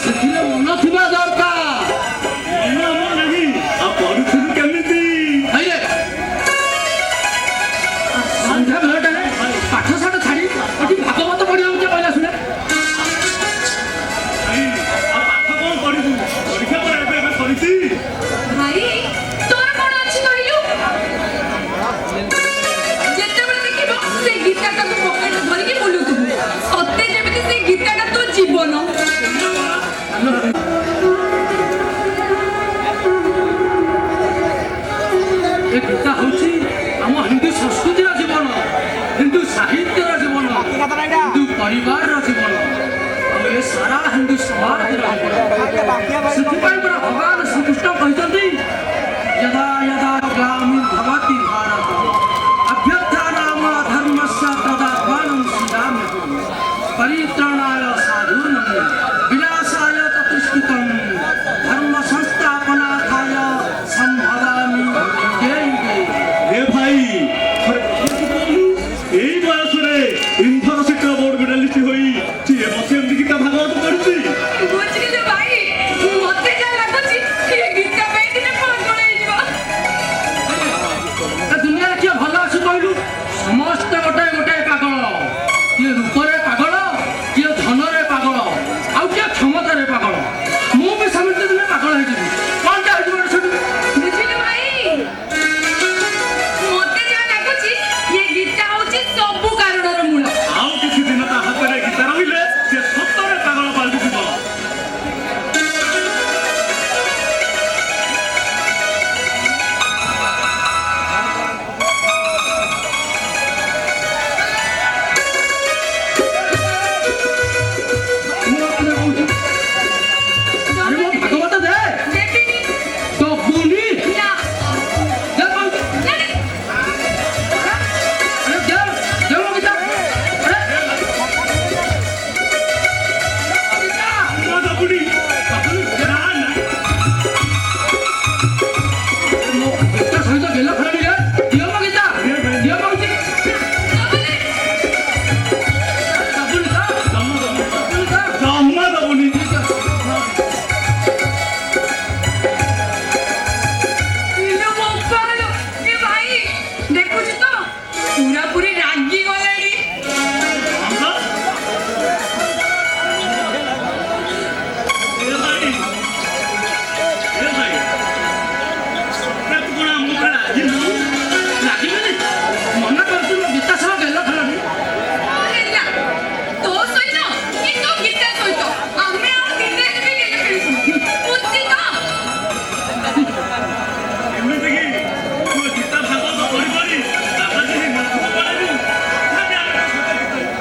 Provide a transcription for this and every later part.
ସେଥିରେ ମନ ଥିବା ଦରକାର। ସନ୍ଧ୍ୟା ବେଳଟାରେ ପାଠଶାଠ ଛାଡ଼ି ଏଠି ଭାଗବତ ପଢ଼ିବାକୁ କିଏ କହିଲା ଶୁଣେ? ଭାଇ ତୋର କଣ ଅଛି କହିଲୁ? ଯେତେବେଳେ ଦେଖିବ ସେ ଗୀତାଟାକୁ ପକେଟରେ ଧରିକି ବୁଲୁଥିବୁ, ସତେ ଯେମିତି ସେ ଗୀତାଟା ତୋ ଜୀବନ। ଏ ଗୀତା ହେଉଛି ଆମ ହିନ୍ଦୁ ସଂସ୍କୃତିର ଜୀବନ, ହିନ୍ଦୁ ସାହିତ୍ୟର ଜୀବନ, ହିନ୍ଦୁ ପରିବାରର ଜୀବନ, ଆଉ ଏ ସାରା ହିନ୍ଦୁ ସମାଜର ଜୀବନ। ସେଥିପାଇଁ ପରା ଭଗବାନ ଶ୍ରୀକୃଷ୍ଣ କହିଛନ୍ତି ଯଦା ଯଦା ଗ୍ଲାମିର୍ଭବତି ଭାରତ ଅଭ୍ୟୁତ୍ଥାନାମ ଧର୍ମସ୍ୟ ତଦାତ୍ମାनं ସୃଜାମ୍ୟହମ୍ ପରିତ୍ରାଣାୟ ସାଧୂନାଂ ବିନାଶାୟ ତତୁଷ୍ଟିତଂ ଧର୍ମ ସଂସ୍ଥାପନାर्थाय ସମ୍ଭବାମି युगे युगे। ଏ ଭାଇ ଏଇ ବୟସରେ ୟୁନିଭର୍ସିଟିର ବୋର୍ଡ ମେଡାଲିଷ୍ଟ ହୋଇ ସିଏ ବସି ଏମିତି ଗୀତା ଭାଗବତ ପଢୁଛି। ବୁଝିଲେ ଭାଇ, ମତେ ଯାହା ଲାଗୁଛି ଏ ଗୀତା ପାଇଁ ଦିନେ ପାଗଳ ହେଇଯିବ। ଏ ଦୁନିଆରେ କିଏ ଭଲ ଅଛି କହିଲୁ? ସମସ୍ତେ ଗୋଟେ ଗୋଟେ ପାଗଳ। କିଏ ରୂପରେ ପାଗଳ, କିଏ ଧନରେ ପାଗଳ, ଆଉ କିଏ କ୍ଷମତାରେ ପାଗଳ। ମୁଁ ବି ସେମିତି ଦିନେ ପାଗଳ ହେଇଯିବି। କଣଟା ହେଇଯିବ ସେଠି? ବୁଝିଲେ ଭାଇ, ମତେ ଯାହା ଲାଗୁଛି ଏ ଗୀତା ହଉଛି ସବୁ କାରଣର ମୂଳ। ଆଉ କିଛି ଦିନ ତା ହାତରେ ଗୀତା ରହିଲେ ସେ ସତରେ ପାଗଳ ପାଲଟିଯିବ। ମୁଁ ଆପଣଙ୍କୁ କହୁଛି, ଆରେ ମୋ ଭାଗବତ ଦେ। ଦେବିନି ଦବୁନି? ନା ଦେ କହୁଛି। ନା ଆରେ ଦେ, ଦେ ମୋ ଗୀତା। ଆରେ ଗୀତା। ମୋ ଦବୁନି। ଦବୁନି? ଦେ। ନା ନା ମୋ ଗୀତା ସହିତ ଗେଲ ଖେଳନି ରେ। ଦିଅ ମୋ ଗୀତା। ଦିଅ କହୁଛି। ଦବୁନି। ଦବୁନି ତ? ଜମା ଦବୁନି। ଦବୁନି ତ? ଜମା ଦବୁନି। ଠିକ୍ ଅଛି। ଇଲୋ ବୋପାଲୋ, ଏ ଭାଇ ଦେଖୁଛୁ ତ ପୁରାପୁରି ରାଗି ଗଲେଣି। ଏ ଭାଇ ତୁ କଣ ଆମ ଉପରେ ରାଗିଲୁ? ରାଗିବେନି? ମନା କରୁଛି ମୋ ଗୀତା ସହ ଗେଲ ଖେଳନି। ହେଲା ତୋ ସହିତ କି ତୋ ଗୀତା ସହିତ ଆମେ ଆଉ ଦିନେ ବି ଗେଲ ଖେଳିବୁ। ବୁଝି ତ? ଏମିତି କି ତୁ ଗୀତା ଭାଗବତ ପଢି ପଢି ତାପରେ ଯଦି ନଥିବ ପଳେଇବୁ ତଥାପି ଆମେ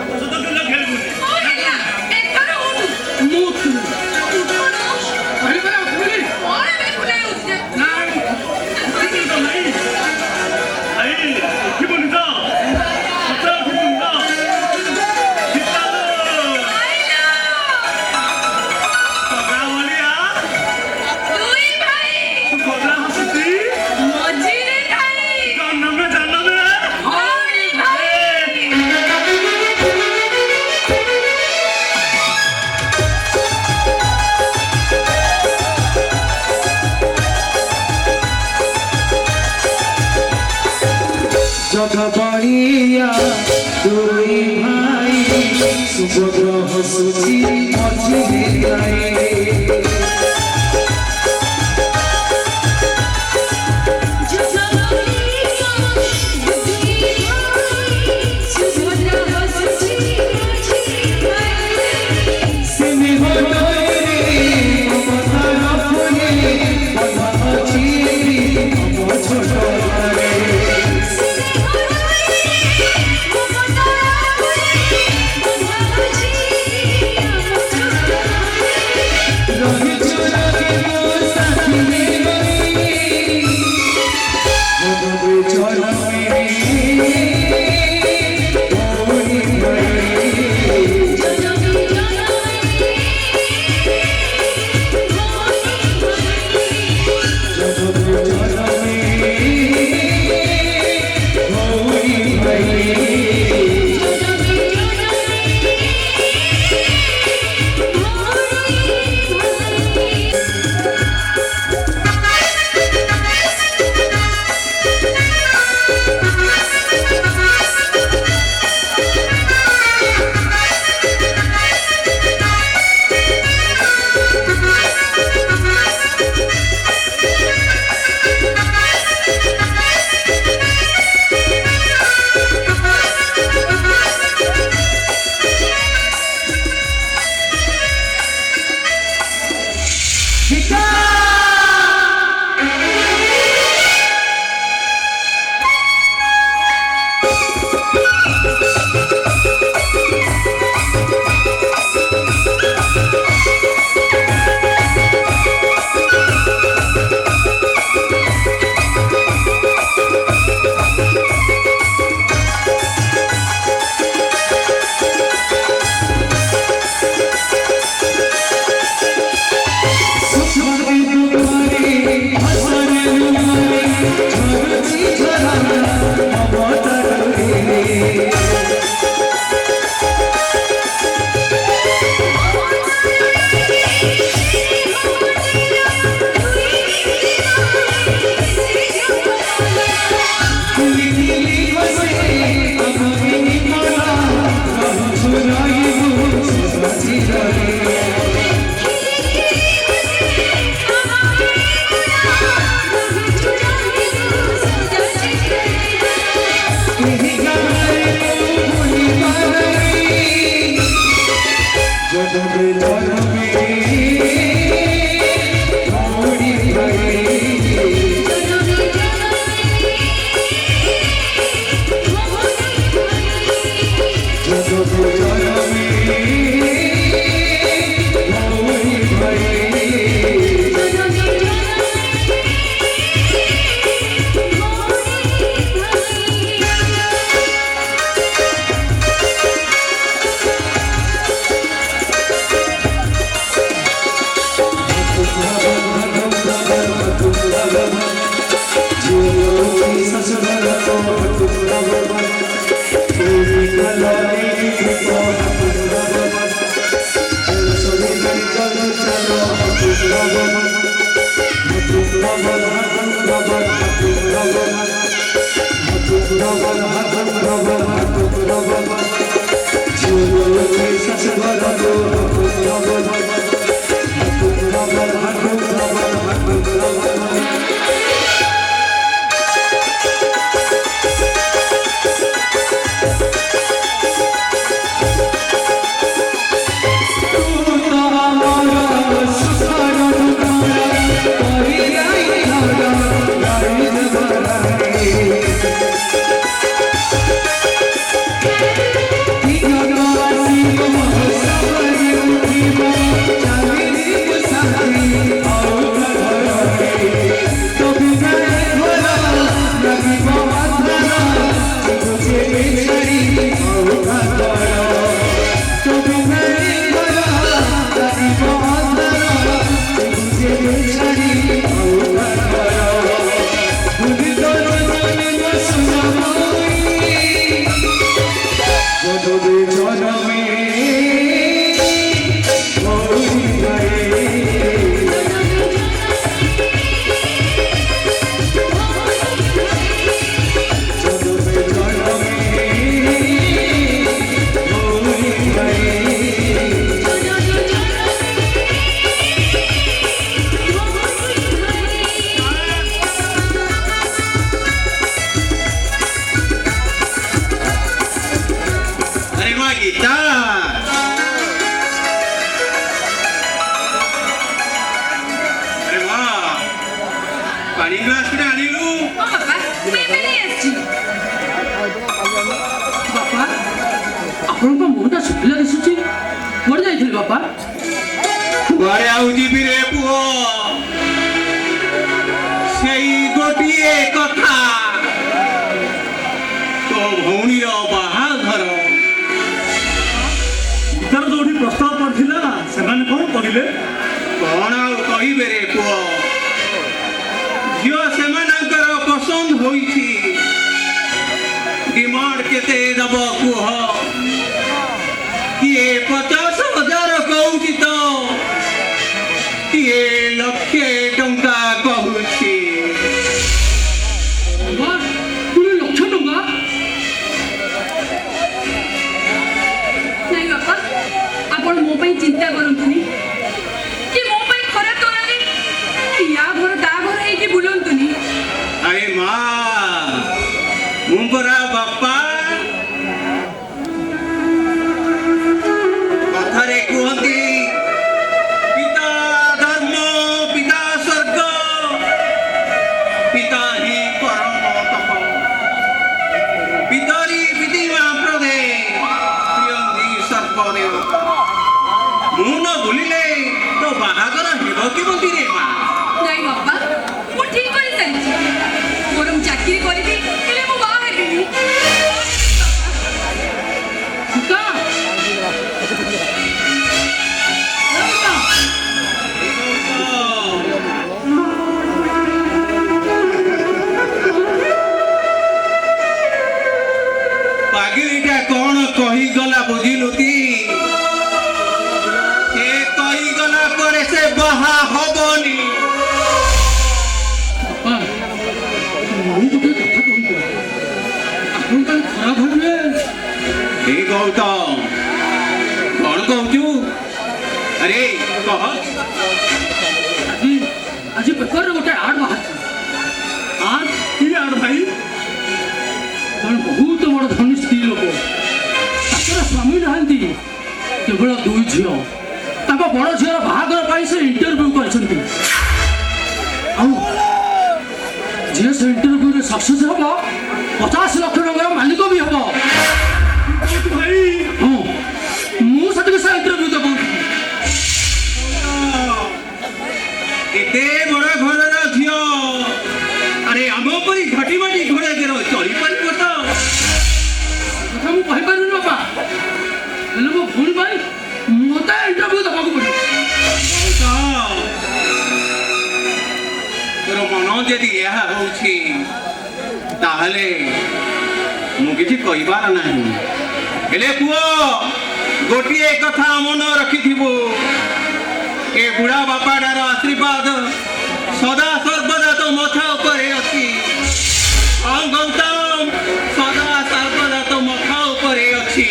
ତୋ ସହିତ ଗେଲ ଖେଳିବୁନି। ହଉ ହେଲା, ଏଥର ଉଠୁ। ମୁଁ ଉଠୁନୁ। କହିବେ ଉଠିବି। କଣ ଏମିତି ଫୁଲେଇ ହଉଛୁ ଯେ? ନାଇଁ ଉଠିବୁନି ତ ଭାଇ? ଭାଇ ଉଠିବୁନି ତ? ସତରେ ଉଠିବୁନି ତ? ଗୀତା ଲୋ, ଆଇଲୋ, କଗା ଭଳିଆ ଦୁଇ ଭାଇ ତୁ କଗା ହସୁଛି। ମଝିରେ ଥାଇ। ଜନମେ ଜନମେ ହଇ ଭାଇ। জগবলিয়া দুই ভাই সুভদ্র হসুচি মঝিরে গাই স্নেহ তৈরি মমতার ফুলে বন্ধা চিরি মম ছোট ঘরে মমতা ସୀତା ଆପଣଙ୍କ ମୁହଁଟା ଶୁଖିଲା ଦିଶୁଛି କୁଆଡ଼େ ଯାଇଥିଲେ ବାପା? କୁଆଡ଼େ ଆଉ ଯିବି ରେ ପୁଅ, ସେଇ ଗୋଟିଏ କଥା, ତୋ ଭଉଣୀର ବାହାଘର। ତାର ଯୋଉଠି ପ୍ରସ୍ତାବ ପଡ଼ିଥିଲା ସେମାନେ କଣ କହିଲେ? କଣ ଆଉ କହିବେ ରେ ପୁଅ, ଝିଅ ସେମାନଙ୍କର ପସନ୍ଦ ହୋଇଛି। ଡିମାଣ୍ଡ କେତେ ଦବ କୁହ? କିଏ 50,000 କହୁଛି ତ, କିଏ ଲକ୍ଷେ ଟଙ୍କା କହୁଛି। ପୁଣି ଲକ୍ଷ ଟଙ୍କା? ନାଇଁ ବାପା, ଆପଣ ମୋ ପାଇଁ ଚିନ୍ତା କରନ୍ତୁନି କି ମୋ ପାଇଁ ଖରାପ ତୋରାରେ ୟା ଘର ତା ଘର ହେଇକି ବୁଲନ୍ତୁନି। ଆରେ ମା, ମୁଁ ପରା ବାପା। କଥାରେ କୁହନ୍ତି ପିତା ଧର୍ମ ବାହାଘର ହେବ କେମିତି ରେ ମା? ନାଇଁ ବାପା ମୁଁ ଠିକ କରିସାରିଛି ବରଂ ଚାକିରି କରିବି ହେଲେ ମୁଁ ବାହା ହେବିନି ସୀତା! ପାଗିଳିଟା କ'ଣ କହିଗଲା ବୁଝିଲୁ ତି? ସେ କହିଗଲା ପରେ ସେ ବାହା ହବନି। ବାପା, ମୁଁ ଗୋଟେ କଥା କହୁଛି ଆପଣ କାଳେ ଖରାପ ଭାବିବେ। ଏ ଗୌତମ କ'ଣ କହୁଛୁ? ଆରେ କହ। ଆଜି ଆଜି ପେପରରେ ଗୋଟେ ଆଡ୍ ବାହାରିଛି। ଆର୍ କି ଆଡ୍ ଭାଇ? ଜଣେ ବହୁତ ବଡ଼ ଧନୀ ସ୍ତ୍ରୀ ଲୋକ, ତାଙ୍କର ସ୍ୱାମୀ ନାହାନ୍ତି, କେବଳ ଦୁଇ ଝିଅ। ତାଙ୍କ ବଡ଼ ଝିଅର ବାହାଘର ପାଇଁ ସେ ଇଣ୍ଟରଭ୍ୟୁ କରିଛନ୍ତି। ଆଉ ଯିଏ ସେ ଇଣ୍ଟରଭ୍ୟୁରେ ସକ୍ସେସ୍ ହେବ 50 ଲକ୍ଷ ଟଙ୍କାର ମାଲିକ ବି ହେବ। ଭାଇ ହଁ, ମୁଁ ସେଠିକି ସେ ଇଣ୍ଟରଭ୍ୟୁ ଦେବାକୁ ଏତେ ବଡ଼ ଘରର ଝିଅ, ଆରେ ଆମ ପରି ଘଟିବାଟି ଘୋଡ଼ାକେର ଚଳିପାରିବ ତ? କଥା ମୁଁ କହିପାରିବିନି ବାପା, ହେଲେ ମୋ ଭଉଣୀ ପାଇଁ ମୋତେ ଇଣ୍ଟରଭ୍ୟୁ ଦେବାକୁ ପଡ଼ିବ। ତୋର ମନ ଯଦି ଏହା ହଉଛି ତାହେଲେ ମୁଁ କିଛି କହିବାର ନାହିଁ। ହେଲେ ପୁଅ, ଗୋଟିଏ କଥା ମନ ରଖିଥିବୁ, ଏ ବୁଢ଼ା ବାପାଟାର ଆଶୀର୍ବାଦ ସଦା ସର୍ବଦା ତୋ ମଥା ଉପରେ ଅଛି। ହଁ ଗୌତମ, ସଦା ସର୍ବଦା ତୋ ମଥା ଉପରେ ଅଛି।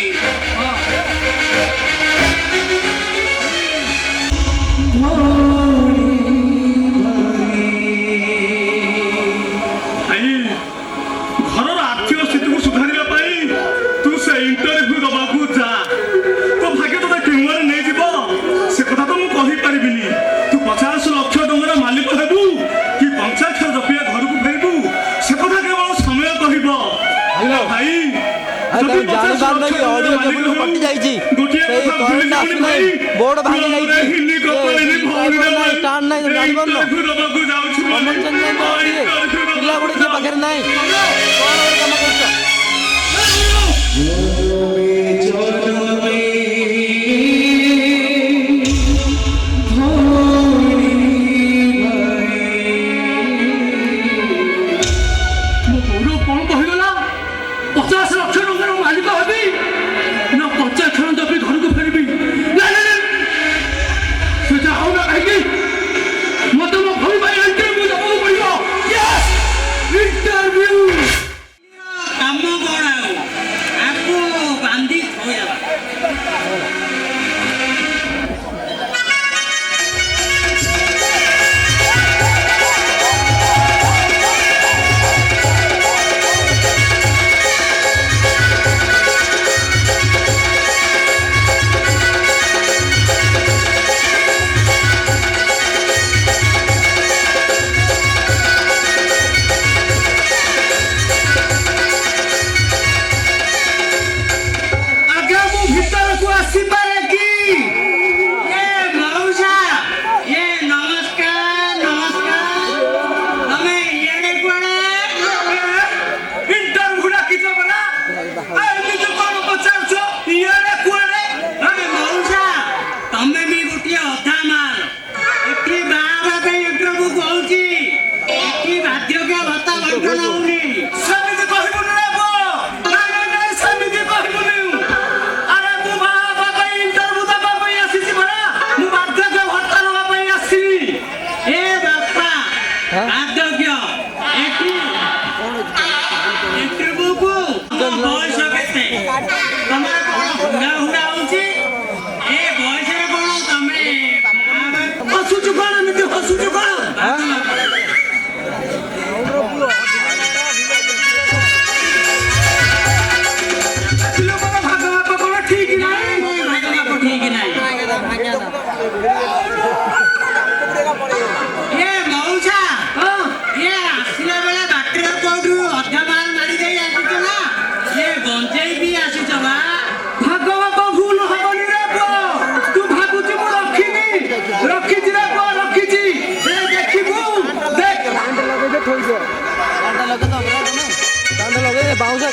ଭାଇ ଘରର ଆର୍ଥିକ ସ୍ଥିତିକୁ ସୁଧାରିବା ପାଇଁ ତୁ ସେ ଇଣ୍ଟରଭ୍ୟୁ ଦବାକୁ ଯା। ତୋ ଭାଗ୍ୟ ତୋତେ କେଉଁଆରେ ନେଇଯିବ ସେ କଥା ତ ମୁଁ କହିପାରିବିନି। ତୁ 50 ଲକ୍ଷ ଟଙ୍କାର ମାଲିକ ହେବୁ କି ପଞ୍ଚାୟତ ଜପିଆ ଘରକୁ ଫେରିବୁ ସେ କଥା କେବଳ ସମୟ କହିବ। ଭାଇ ଯଦି 50 ଲକ୍ଷ ଟଙ୍କାର ମାଲିକ ହେବୁ, ଗୋଟିଏ କଥା ଭୁଲି ଯିବୁନି ଭାଇ, ବୋର୍ଡ ଭାଙ୍ଗି ତୁ ଆମର ଯାଇଛି। ହିଲି କପାଳିନି ଭଉଣୀରେ ଭାଇ, ଷ୍ଟାଣ୍ଡ ନାହିଁ, ଜାଣିପାରୁନ? ଇଣ୍ଟରଭ୍ୟୁ ଦବାକୁ ଯାଉଛୁ ବୋଲି ପିଲା ଗୋଟେ କିଏ ପାଖରେ ନାହିଁ, କଣ ଗୋଟେ କାମ କରୁଛ? ମୋ ଗୌରବ କ'ଣ କହିଗଲା? 50 ଲକ୍ଷ ଟଙ୍କାର ମାଲିକ ହେବି ନା ପଚାଶ କ୍ଷଣ ଦେବି ଘରକୁ ଫେରିବି? ନାଇଁ ନାଇଁ ନାଇଁ, ସେ ଯାହା ହଉ ନା କାହିଁକି ମୋତେ ମୋ ଭଉଣୀ ପାଇଁ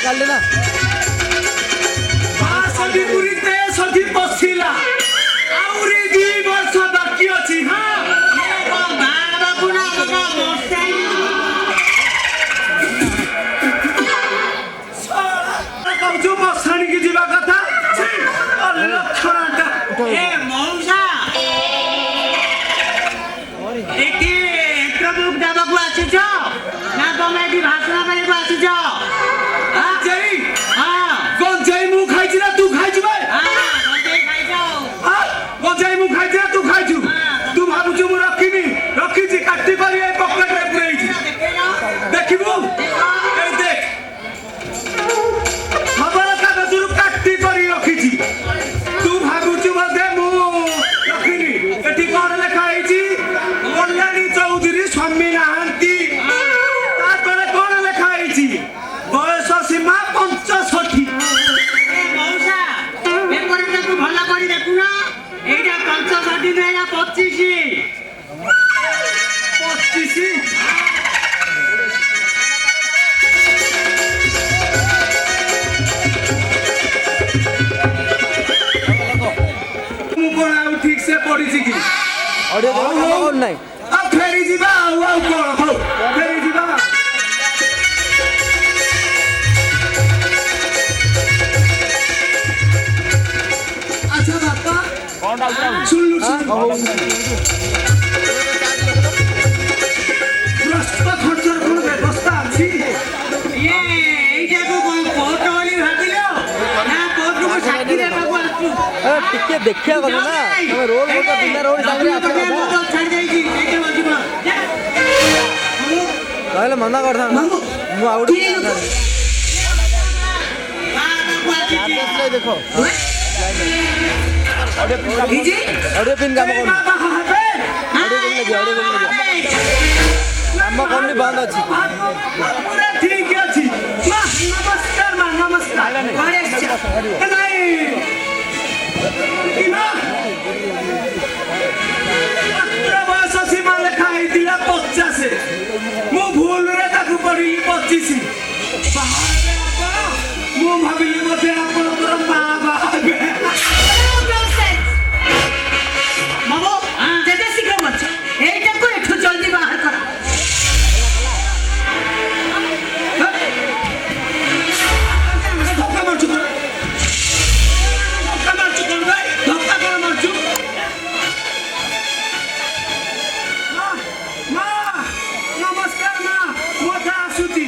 କାଲି ନା ସଠି ପୁରୀତେ ସଠି ପଶିଲା ଆହୁରି 2 ବର୍ଷ ବାକି ଅଛି ହଁ କହୁଛୁ ବସାଣିକି ଯିବା କଥା ଲକ୍ଷଣଟା ଏ ମଉସା ଏଠି ଇଣ୍ଟରଭ୍ୟୁ ଦେବାକୁ ଆସିଛ ନା ତମେ ଏଠି ଭାଷଣ କରିବାକୁ ଆସିଛ ଜେଇ ହଁ ଗଞ୍ଜେଇ ମୁଁ ଖାଇଛି ନା ତୁ ଖାଇଛୁ ବେ ଗଞ୍ଜେଇ ଖାଇଛ ଗଞ୍ଜେଇ ମୁଁ ଖାଇଛି ନା ତୁ ଖାଇଛୁ ତୁ ଭାବୁଛୁ ମୁଁ ରଖିଛି କାଟି କରି ଏ ପକେଟରେ ପୁରେଇଛି ଦେଖିବୁ ଏଇ ଦେଖ ଖବର କାଗଜରୁ କାଟି କରି ରଖିଛି ତୁ ଭାବୁଛୁ ବୋଧେ ମୁଁ ରଖିନି ଏଠି କଣ ଲେଖା ହେଇଛି କଲ୍ୟାଣୀ ଚୌଧୁରୀ ସ୍ୱାମୀ ନାହାନ୍ତି ତା ତଳେ କଣ ଲେଖା ହେଇଛି ବୟସ ସୀମା 65 ଏ ମଉସା ପେପରଟାକୁ ଭଲ କରି ଦେଖୁନ ଏଇଟା 65 ନୁହେଁ ଏଇଟା 25 ମୁଁ କଣ ଆଉ ଠିକ ସେ ପଢିଛି କି ଅଡ଼ିଓ କାମ କରୁନାହିଁ ଆଉ ଫେରି ଯିବା ଆଉ କଣ ହଉ ଫେରି ଯିବା ଆଚ୍ଛା ବାପା ଶୁଣିଲୁ ପ୍ରସ୍ତୁତ ଖର୍ଚ୍ଚର କଣ ବ୍ୟବସ୍ଥା ଅଛି ଏଇଟାକୁ କଣ କୋର୍ଟ ବୋଲି ଭାବିଲ ନା କୋର୍ଟକୁ ସାକ୍ଷୀ ଦେବାକୁ ଆସିଛୁ ଟିକେ ଦେଖିବା କଥା ନା ତମେ ରୋଲ ଗୋଟେ ବିନା ରୋଲ ସାଙ୍ଗରେ ଆସିବା କଥା ଛାଡ଼ି ଦେଇଛି ସେଇଟା ବସିବ କହିଲେ ମନା କରିଥାନ୍ତି ମୁଁ ଆଉ ଗୋଟେ ଦେଖ ଅଡ଼ିଓ ପିନ୍ କାମ କରୁନି ଅଡ଼ିଓ କାମ କରୁନି ବନ୍ଦ ଅଛି ଠିକ ଅଛି ମା ନମସ୍କାର ମା ନମସ୍କାର ବୟସ ସୀମା ଲେଖା ହେଇଥିଲା 50 ମୁଁ ଭୁଲରେ ତାକୁ ପଢିଲି 25 ମୁଁ ଭାବିଲି ବୋଧେ ଆପଣଙ୍କର ମା ବାହାବେ ବାବୁ ଯେତେ ଶୀଘ୍ର ବଞ୍ଚ এইটাକୁ ଏଠୁ ଜଲ୍ଦି ବାହାର କର ଧକ୍କା ମାରୁଛୁ କଣ ଭାଇ ଧକ୍କା କଣ ମାରୁଛୁ ମା ନମସ୍କାର ମା କଥା ଆସୁଛି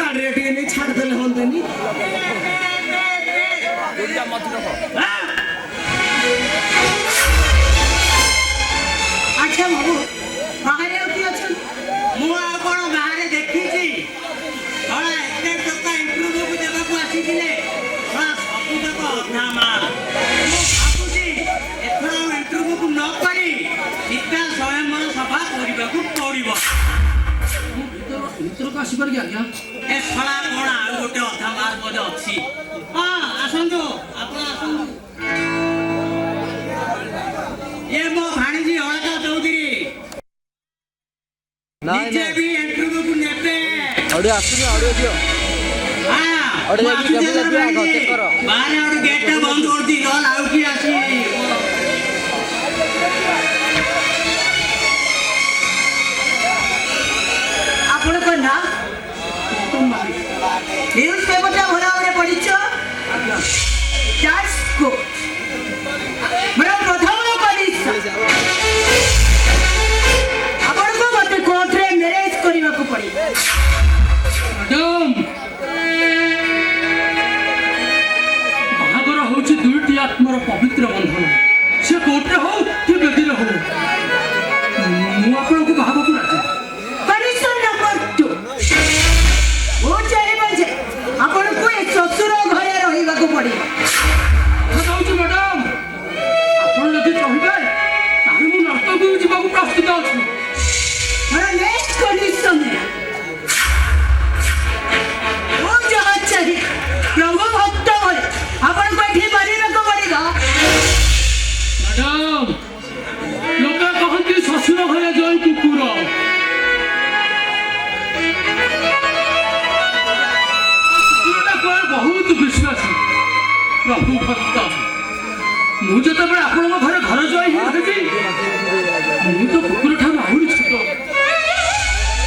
ଗାଡ଼ିରେ ଟିକେ ନେଇ ଛାଡ଼ିଦେଲେ ହୁଅନ୍ତାନି ଆଚ୍ଛା ବାବୁ ବାହାରେ ଆଉ କିଏ ଅଛନ୍ତି ମୁଁ ଆଉ କଣ ବାହାରେ ଦେଖିଛି ଶଳା ଏତେ ଟଙ୍କା ଇଣ୍ଟରଭ୍ୟୁକୁ ଦେବାକୁ ଆସିଥିଲେ ଶଳା ସବୁ ଯାକ ଅଧା ମାଲ ମୁଁ ଭାବୁଛି ଏଥର ଆଉ ଇଣ୍ଟରଭ୍ୟୁକୁ ନ କରି ସିଧା ସ୍ୱୟଂବର ସଭା କରିବାକୁ ପଡ଼ିବ ଭିତରକୁ ଆସିପାରିକି ଆଜ୍ଞା ଏ ଶଳା କଣ ଆଉ ଗୋଟେ ଅଧା ମାଲ ବୋଧେ ଅଛି ହଁ ଆସନ୍ତୁ ଆପଣ ଆସନ୍ତୁ ଏ ମୋ ଭାଣିଜୀ ଅଳକା ଚୌଧୁରୀ ନିଜେ ବି ଇଣ୍ଟରଭ୍ୟୁକୁ ନେବେ ଅଡ଼ିଓ ଆସୁନି ଅଡ଼ିଓ ଦିଅ ଅଡ଼ିଓ ଯାଇକି କେମିତି ଦିଅ ଆଗ ଚେକ୍ କର ବାହାରେ ଗୋଟେ ଗେଟଟା ବନ୍ଦ କରୁଛି ନହେଲେ ଆଉ କିଏ ଆସି ଆପଣଙ୍କ ନାଁ ନ୍ୟୁଜ୍ ପେପରଟା ଭଲ ଭାବରେ ପଢ଼ିଛ ପ୍ରଥମ ଆପଣଙ୍କୁ ମୋତେ କୋର୍ଟରେ ମ୍ୟାରେଜ କରିବାକୁ ପଡ଼ିବ ମ୍ୟାଡାମ ବାହାଘର ହେଉଛି ଦୁଇଟି ଆତ୍ମାର ପବିତ୍ର ବନ୍ଧନ ପ୍ରଭୁ ଭକ୍ତ ମୁଁ ଯେତେବେଳେ ଆପଣଙ୍କ ଘରେ ଘର ଜୟ ହେବି ମୁଁ ତ କୁକୁର ଠାରୁ ଆହୁରି ଛୋଟ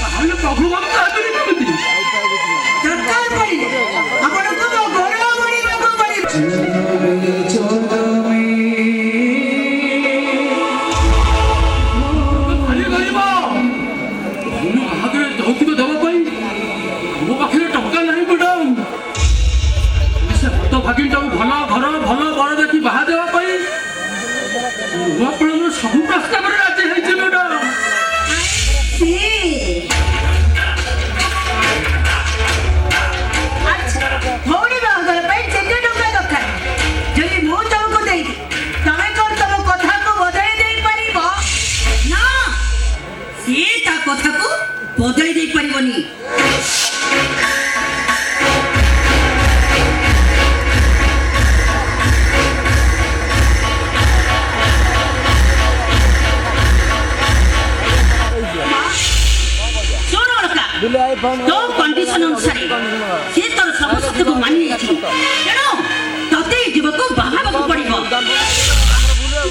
ତାହେଲେ ପ୍ରଭୁ ଭକ୍ତ ହେବେନି କେମିତି? ଦରକାର ପଡ଼ିଲେ ଆପଣଙ୍କୁ ମୋ ଗୋଡ଼ ମୋଡ଼ିବାକୁ ପଡ଼ିବ। ଖାଲି କହିବ ମୁଁ ବାହାଘରେ ଯୌତୁକ ଦେବା ପାଇଁ ମୋ ପାଖରେ ଟଙ୍କା ନାହିଁ ମ୍ୟାଡ଼ାମ। ସେ ହତ ଭାଗିନଟାକୁ ଭଲ ଘର ଭଲ ବର ଦେଖି ବାହା ଦେବା ପାଇଁ ମୁଁ ଆପଣଙ୍କର ସବୁ ପ୍ରସ୍ତାବରେ ରାଜି ହେଇଛି ମ୍ୟାଡ଼ାମ। ଭଉଣୀ ବାହାଘର ପାଇଁ କେତେ ଟଙ୍କା ଦରକାର? ଯଦି ମୁଁ ତମକୁ ଦେଇଛି ତମେ କଣ ତମ କଥାକୁ ବଦଳେଇ ଦେଇପାରିବ? ନା ସିଏ ତା କଥାକୁ ବଦଳେଇ ଦେଇ ପାରିବନି। ଶୁଣ ଅଳକା, ତୋ କଣ୍ଡିସନ ଅନୁସାରେ ସେ ତୋର ସବୁ ସତ୍ୟକୁ ମାନି ନେଇଛି। ତେଣୁ ତତେ ଏ ଯୁବକୁ ବାହା ହେବାକୁ ପଡ଼ିବ।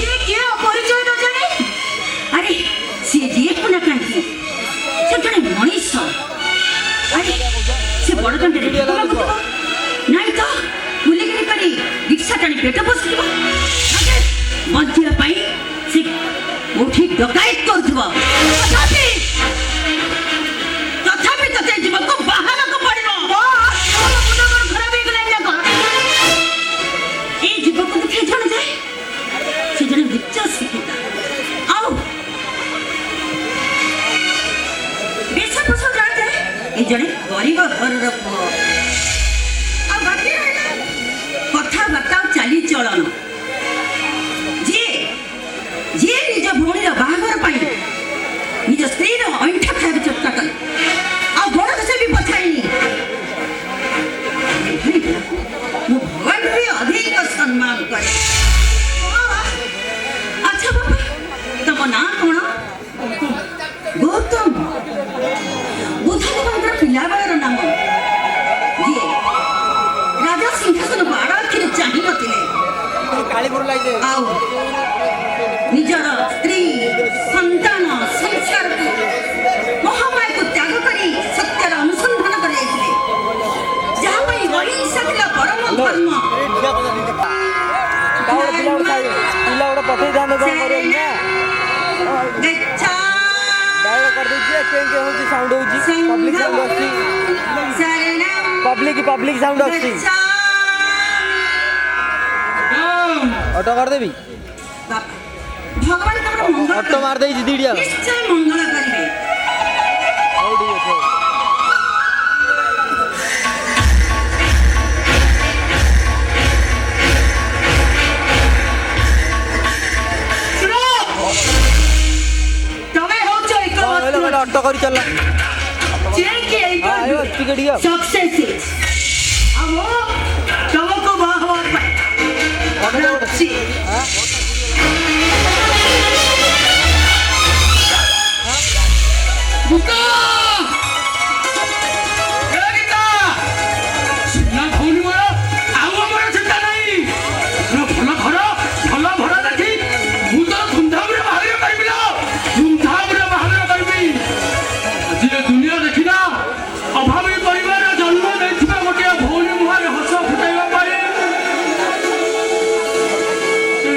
ଇଏ କିଏ ଅପରିଚୟ ନ ଜାଣେ? ଆରେ ସିଏ ଯିଏ ପୁନା କାହିଁକି ସେ ଜଣେ ମଣିଷ। ଆରେ ସେ ବଡ଼ ଦାଣ୍ଡରେ ଭିକ ମାଗୁଥିବ, ନାଇଁ ତ ବୁଲିକିରି କରି ରିକ୍ସା ଟାଣି ପେଟ ପୋଷୁଥିବ, ବଞ୍ଚିବା ପାଇଁ ସେ କୋଉଠି ଡକାୟତ କରୁଥିବ। ତଥାପି ତତେ ଯିବାକୁ ବାହାରକୁ ପଡ଼ିବ। এই ଯୁବକୁ ଦେଖେ ଜଣେ ଯାଏ ସେ ଜଣେ ଉଚ୍ଚ ଶିକ୍ଷିତ ଆଉ ବେଶଭୂଷ ଜାଣିଥାଏ ଏ ଜଣେ ଗରିବ ଘରର ପୁଅ। ଆଉ ବାକି ରହିଲା କଥାବାର୍ତ୍ତା ଆଉ ଚାଲିଚଳନ। ଯିଏ ଯିଏ ନିଜ ଭଉଣୀର ବାହାଘର ପାଇଁ ନିଜ ସ୍ତ୍ରୀର ଅଇଁଠା ଖାଇବାକୁ ଚେଷ୍ଟା କଲେ ଆଉ ବଡ଼ ଦେଶ ବି ପଛାଇନି। ମୁଁ ଭଗବାନ ବି ଅଧିକ ସମ୍ମାନ କରେ। ଆଚ୍ଛା ବାପା, ତମ ନାଁ କଣ? ଗୌତମ। ବୁଦ୍ଧଦେବଙ୍କର ପିଲାବେଳର ନାମ, ଯିଏ ରାଜା ସିଂହାସନକୁ ଆଡ଼ ଆଖିରେ ଚାହିଁ ନଥିଲେ ଆଉ ନିଜର ସ୍ତ୍ରୀ ସନ୍ତାନ ସଂସାରକୁ ମହାମାୟାକୁ ତ୍ୟାଗ କରି ସତ୍ୟର ଅନୁସନ୍ଧାନ କରାଯାଇଥିଲେ, ଯାହା ପାଇଁ ଅହିଂସା ଥିଲା ପରମ ଧର୍ମ। ପିଲା ଗୋଟେ ପଠେଇ ଥାନ୍ତେ କଣ କରିବ ନା ଗଚ୍ଛା ଡାଉନ କରିଦେଇଛି କେଁ ହଉଛି ସାଉଣ୍ଡ ହଉଛି ପବ୍ଲିକ ସାଉଣ୍ଡ ଆସୁଛି ପବ୍ଲିକ ସାଉଣ୍ଡ ଆସୁଛି ଅଟୋ କରିଦେବି ଭଗବାନ ତମର ମଙ୍ଗଳ ଅଟୋ ମାରିଦେଇଛି ଦିଡ଼ିଆ ନିଶ୍ଚୟ ମଙ୍ଗଳ କରିବେ। ହଉ ଠିକ ଅଛି ତମେ ହଉଛ ଏକ ଅଟୋ କରି ଚାଲ ଯିଏକି ଆଇବ ଟିକେ ଟିକେ ସକ୍ସେସ୍ ଆଉ ମୁଁ ତମକୁ ବାହା ହେବା ପାଇଁ ଅଛି। ଗୀତା! ଏ ଗୀତା! ନା ଭଉଣୀ ମୋର ଆଉ ଆମର ଚିନ୍ତା ନାହିଁ। ଭଲ ଘର ଭଲ ଭଡ଼ା ଦେଖି ମୁଁ ତ ଧୁମଧାମରେ ବାହାଘର କରିବି ନା, ଧୁମଧାମରେ ବାହାଘର କରିବି। ଆଜି ଏ ଦୁନିଆ ଦେଖିନା ଅଭାବୀ ପରିବାରରେ ଜନ୍ମ ନେଇଥିବା ଗୋଟିଏ ଭଉଣୀ ମୁହଁରେ ହସ ଫୁଟାଇବା ପାଇଁ ଏ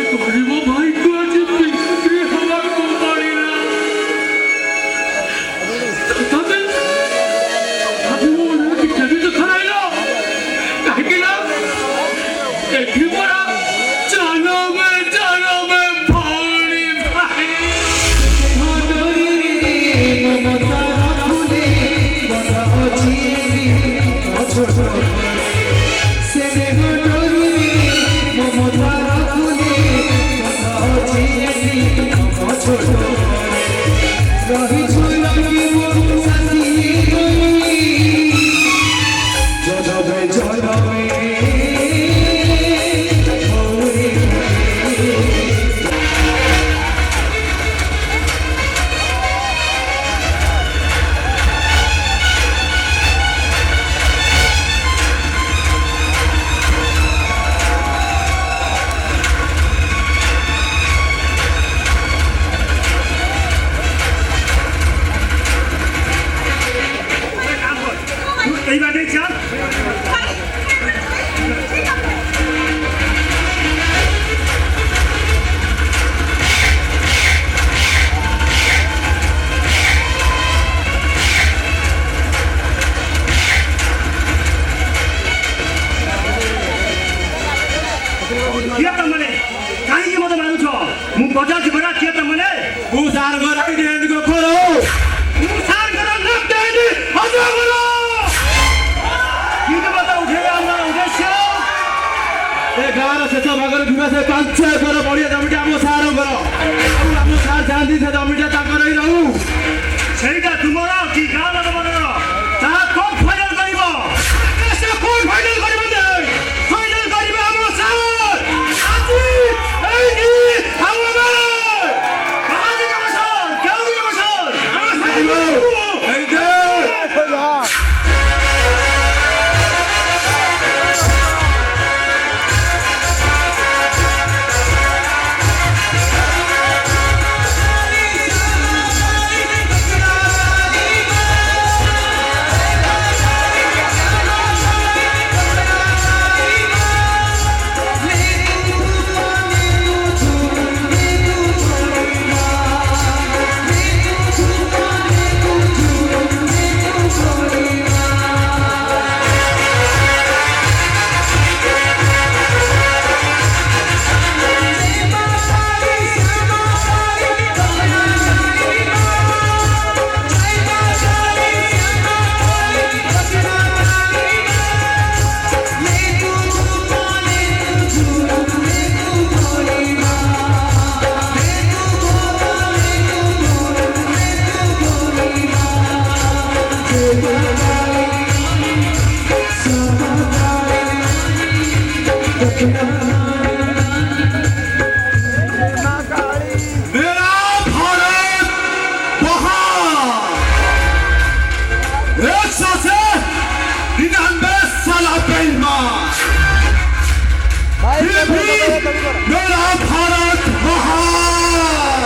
ମୁଁ ପଚାରୁଛି ପରା କିଏ ତମେ ମୁଁ ସାର୍ ଘର ଏମିତି କର ମୁଁ ସାର୍ ଘର ନଦେନି ହଜ କର କିନ୍ତୁ ମତେ ଉଠେଇବା ଆମର ଉଦ୍ଦେଶ୍ୟ ଏ ଗାଁର ଶେଷ ଭାଗରେ ଥିବା ସେ 5 ଏକର ବଢ଼ିଆ ଜମିଟା ଆମ ସାରଙ୍କର ଆଉ ଆମ ସାର୍ ଚାହାନ୍ତି ସେ ଜମିଟା ତାଙ୍କର ହିଁ ରହୁ ସେଇଟା ତୁମର କି ଗାଁ ଲୋକମାନଙ୍କର ତାହା କୋର୍ଟ ଫାଇନାଲ କରିବ ସେ କୋର୍ଟ ଫାଇନାଲ କରିବ ଫାଇନାଲ କରିବେ ଆମ ସାର୍ ଆଜି ଏଇଠି ଆମ ବାହାରି ଆମ ସାର୍ କେଉଁ ଆମ ସାର୍ ଆମ ସାର୍ ଏଇଠି मेरा भारत महान 100 से 99 साल पहले फिर भी मेरा भारत महान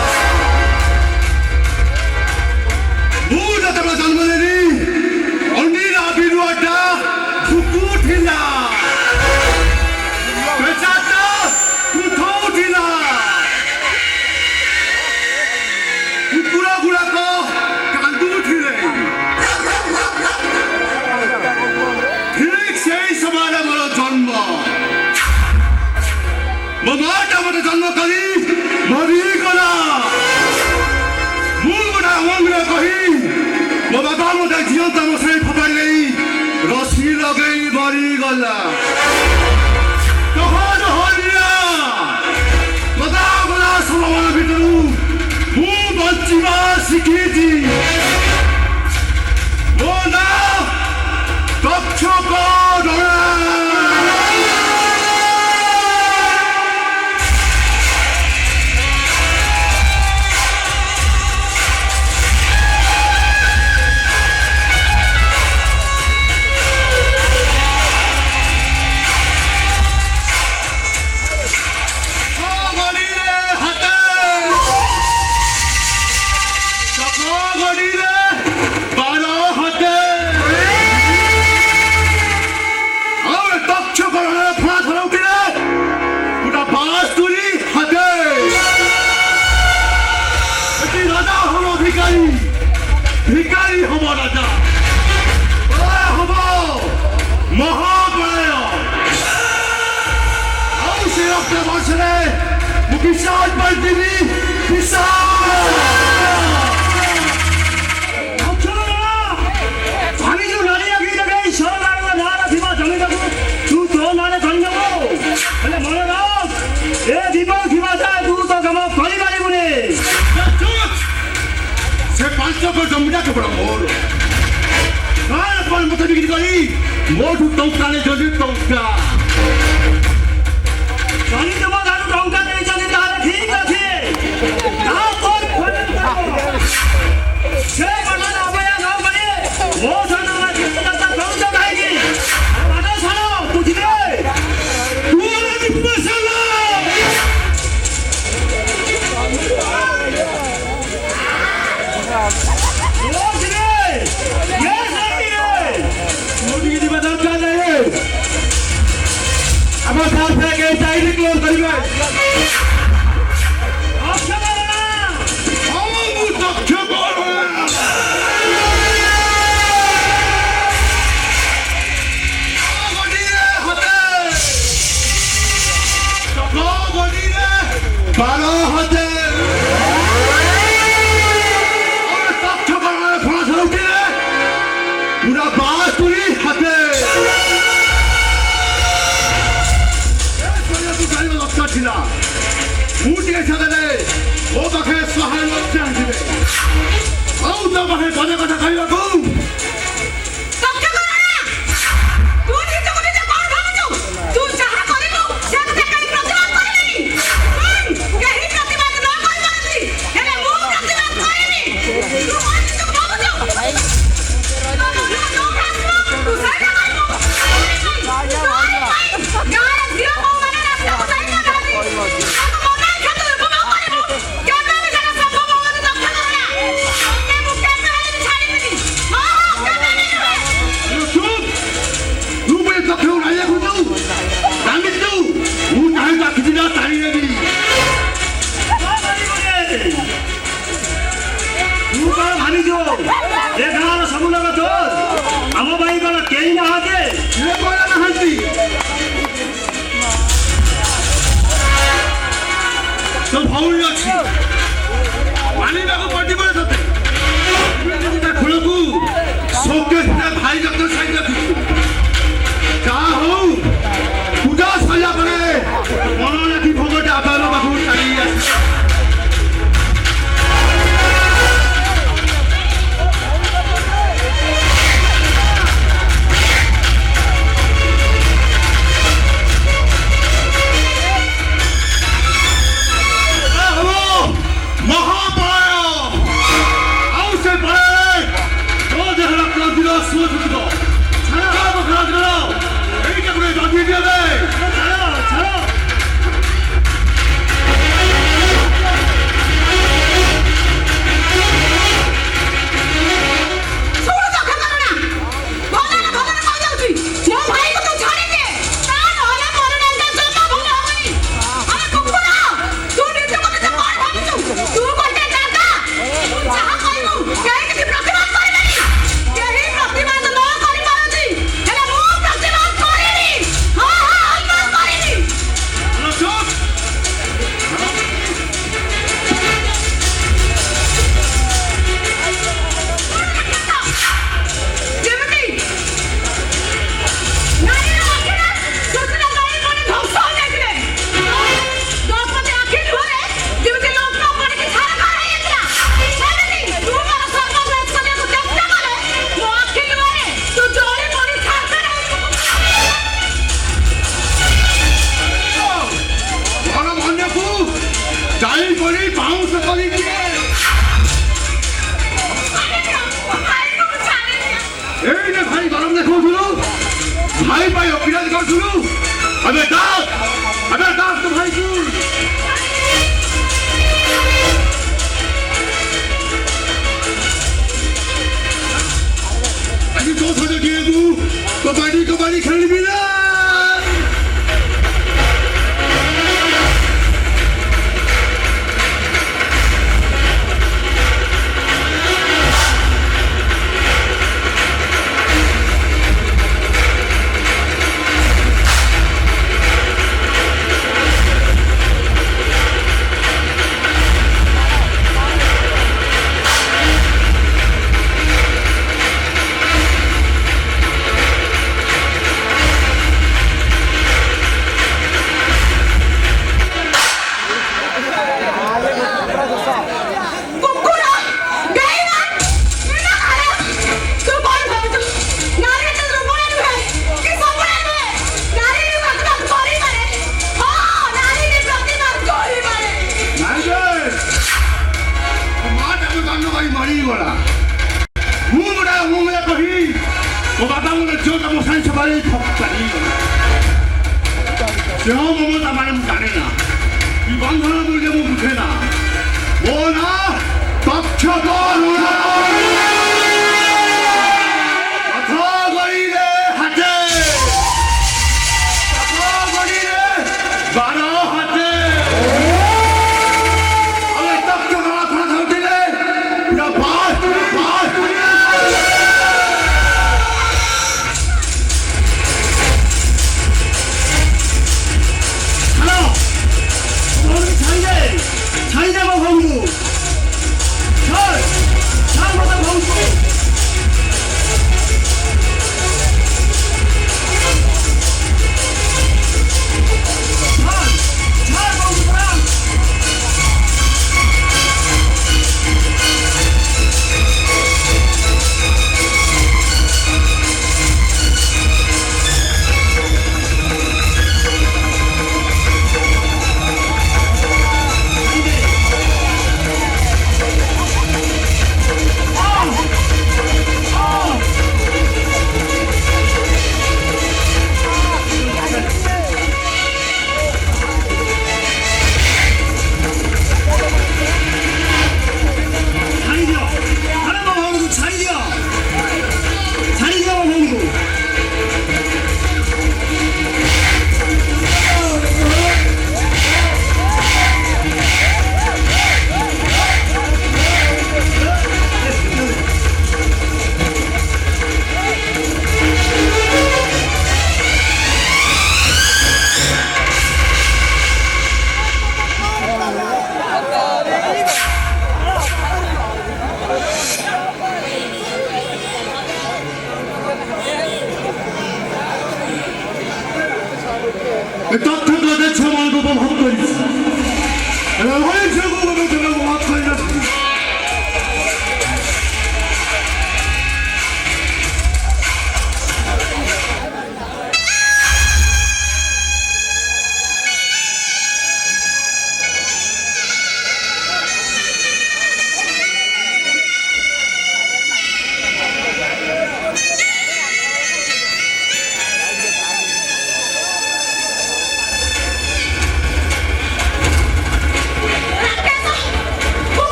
ମୁଁ ଯେତେବେଳେ ଜନ୍ମ ନେଲି ଅଣ୍ଡିରା ବିରୁଆଟା ଫୁଟୁଥିଲା ପେଚାଟା ଉଠଉଥିଲା କୁକୁର ଗୁଡାକ କାନ୍ଦୁଥିଲେ ଠିକ ସେଇ ସମୟରେ ମୋର ଜନ୍ମ ମୋ ମାଟା ମତେ ଜନ୍ମ କରି ମରିଗଲା ମୁଁ ଗୋଟେ ଅଙ୍ଗରେ କହି ମୋ ବାବା ମତେ ଜିଅନ୍ତା ମଶାଇ ଫୋପାଡ଼ି ଦେଇ ରସି ଲଗେଇ ମରିଗଲା ଗଦା ସମମାନ ଭିତରୁ ମୁଁ ବଞ୍ଚିବା ଶିଖିଛି ମୋ ନାଁ ତକ୍ଷକ ভিকারী হব রাজা হব মহাপ্রলয় ଆଉ ସେ ରକ୍ତ ବର୍ଷରେ ମୁଁ ବିଶାଳ ପାଇଥିଲି আমি ଯୋଉ ନାରୀ ଆଖି ଦେଖାଇ ସରକାରଙ୍କ ନାଁରେ ଥିବା ଜମିଟାକୁ ତୁ ତୋ ନାଁରେ କରିନେବୁ ହେଲେ ମନେ ରଖ ଏ ଜୀବନ ଥିବା ଯାଏ ତୁ ତ କାମ କରିପାରିବୁନି ସେ 5 ଏକର ଜମିଟା କେବଳ ମୋର କାରଣ କ'ଣ ମତେ ବିକ୍ରି କରି ମୋଠୁ ଟଙ୍କା ନେଇଛନ୍ତି ଟଙ୍କା ଯଦି ତୁମ ଠାରୁ ଟଙ୍କା ନେଇଛନ୍ତି ତାହେଲେ ଠିକ ଅଛି ସେ କଥାରେ ଅବହେଳା ନ କରି ମୋ ସହିତ କରୁଛ କାହିଁକି ବାଟ ଛାଡ଼ ବୁଝିଲେ আমার সাথ থেকে চাইলে ক্লোজ করিবে বারো হাতে তথ্য করার ফলাফল উঠিলে পুরা বাসুরি হাতে লক্ষ্য ছিল ମୁଁ ଟିକେ ସାଦରେ ମୋ ପାଖରେ 100 ଲକ୍ଷ ଆସିବେ ଆଉ ତୋ ପାଖରେ ପଦେ କଥା କହିବାକୁ ଆମ ଭାଇ କଣ କେହି ନାହାନ୍ତି ତୋ ଭଉଣୀ ଅଛି ମାନିବାକୁ ପଡ଼ିବ ତତେ ଖୋଳକୁ ସୌକ୍ୟ ଭାଇ ଯତ୍ନ ସାଇ ରଖିଛୁ ଯାହା ହଉ ପୂଜା ସରିଲା ପରେ ମନ ଲାଗି ଭୋଗଟା ବାବା ପାଖକୁ ଚାଲି ଆସିଛି भाई भाई अभिराज कर शुरू अबे दास तो भाई सुन अभी 200 दिए तू कबड्डी खेल भी ना ममता माने जाने ना बंधन बोले वो बुझे ना वो ना तक्ष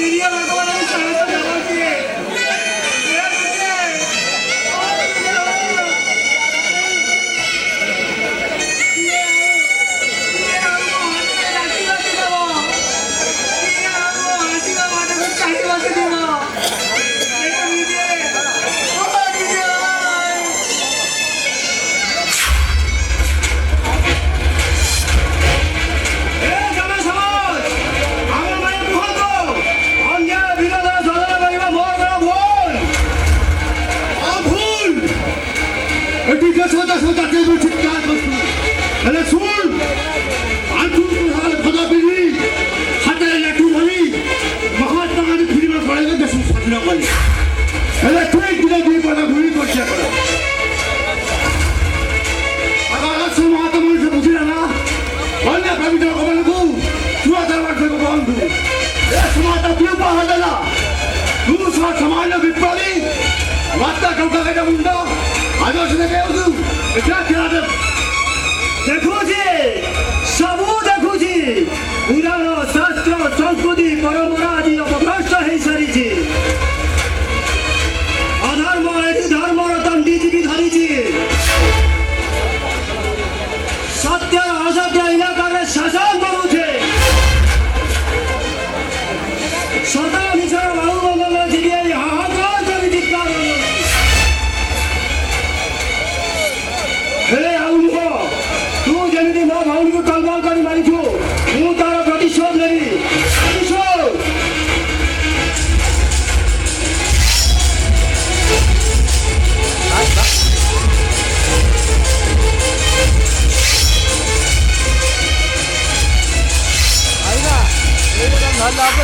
ନିରୀହ ଲୋକମାନଙ୍କୁ ସ୍ୱାଗତ ଜଣାଉଛି। समाज विप्लवी वार्ता टोका मुंड आदर्श देखुची सबू देखुची पुराण शास्त्र संस्कृति परंपरा आदि अपभ्रष्ट हो सारी अधर्म एटी धर्मर दंडीजीवी धरी सत्य असत्य इलाका शासन करुचे सदा मिश्र बाहुबल जीवी हाहाकार कर धिक्कार हे आउनुको तू जमिति मो भौनी को टलमल करी मारिछु मु तार प्रतिशोध लेबी प्रतिशोध आइना ये तो नल लाभ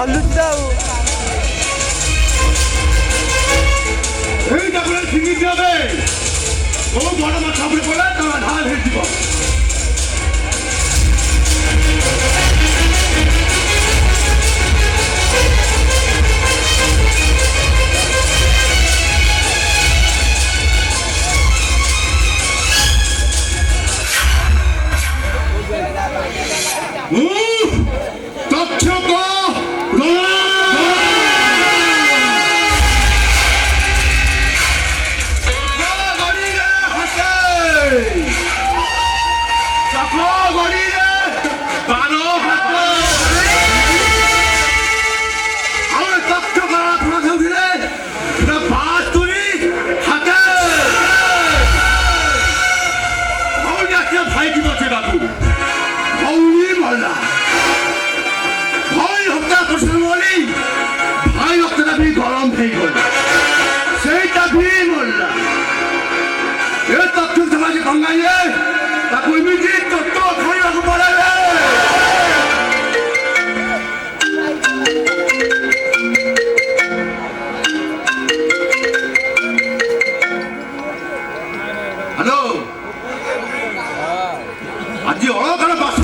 हल्लुच्चा এইটা করে ঠিকই যাবে ও বড় মাছ আপনি পড়ে তারা ঢাল হেঁটে দিব গরম হয়ে গেল সেইটা ভি মরলা এ তথ্য সমাজে ভঙ্গাইলে তাকে এমিটি তত্ত্ব খাইବାକୁ পড়াবে হ্যালো আজি অলকার বাস